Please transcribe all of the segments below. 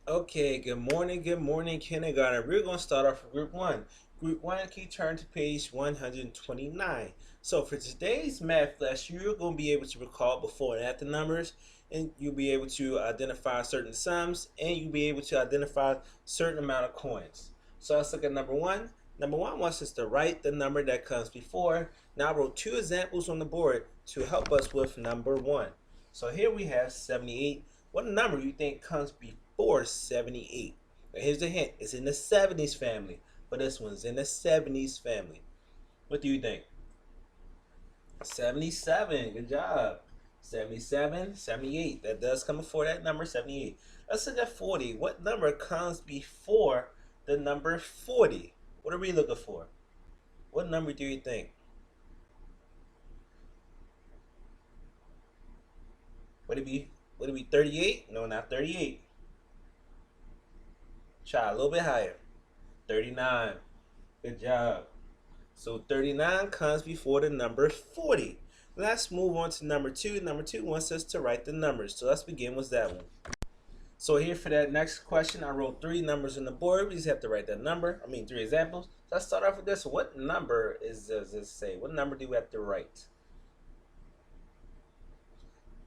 Okay, good morning, kindergarten. We're going to start off with Group 1. Group 1, can you turn to page 129? So for today's math class, you're going to be able to recall before and after numbers, and you'll be able to identify certain sums, and you'll be able to identify certain amount of coins. So let's look at number 1. Number 1 wants us to write the number that comes before. Now I wrote two examples on the board to help us with number 1. So here we have 78. What number do you think comes before 78? Now here's the hint. It's in the 70s family. But this one's in the 70s family. What do you think? 77. Good job. 77, 78. That does come before that number, 78. Let's look at 40. What number comes before the number 40? What are we looking for? What number do you think? Would it be 38? No, not 38. Try a little bit higher. 39. Good job. So 39 comes before the number 40. Let's move on to number 2. Number 2 wants us to write the numbers. So let's begin with that one. So here for that next question, I wrote three numbers on the board. We just have to write that number. Three examples. So let's start off with this. What number does this say? What number do we have to write?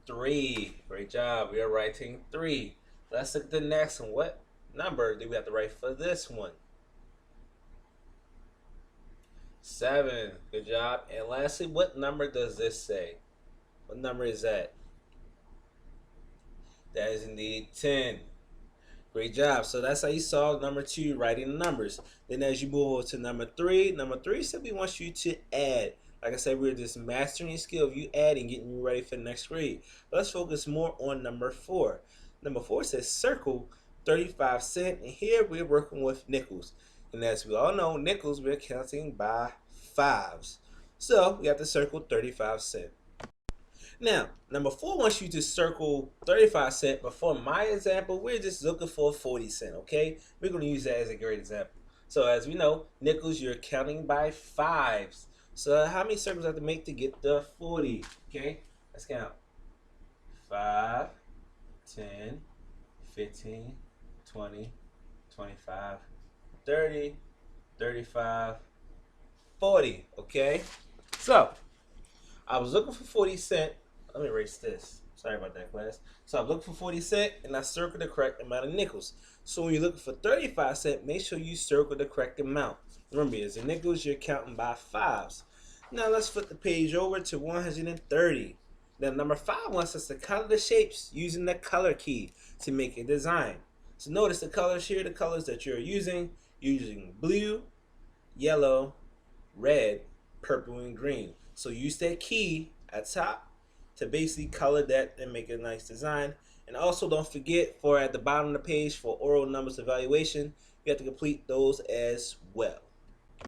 3. Great job. We are writing 3. Let's look at the next one. What number do we have to write for this one? 7. Good job. And lastly, what number does this say? What number is that? That is indeed 10. Great job. So that's how you solve number 2, writing the numbers. Then as you move over to number 3 simply wants you to add. Like I said, we're just mastering the skill of you adding, getting you ready for the next grade. But let's focus more on number 4. Number 4 says circle 35 cents, and here we're working with nickels. And as we all know, nickels we're counting by fives. So we have to circle 35 cents. Now, number 4 wants you to circle 35 cents, but for my example, we're just looking for 40 cents, okay? We're going to use that as a great example. So as we know, nickels, you're counting by fives. So how many circles I have to make to get the 40? Okay, let's count. 5, 10, 15, 20, 25, 30, 35, 40, okay? So, I was looking for 40 cents. Let me erase this. Sorry about that, class. So I'm looking for 40 cents, and I circled the correct amount of nickels. So when you're looking for 35 cents, make sure you circle the correct amount. Remember, as the nickels, you're counting by fives. Now let's flip the page over to 130. Now number 5 wants us to color the shapes using the color key to make a design. So notice the colors here, the colors that you're using blue, yellow, red, purple, and green. So use that key at top to basically color that and make a nice design. And also don't forget, for at the bottom of the page for oral numbers evaluation, you have to complete those as well.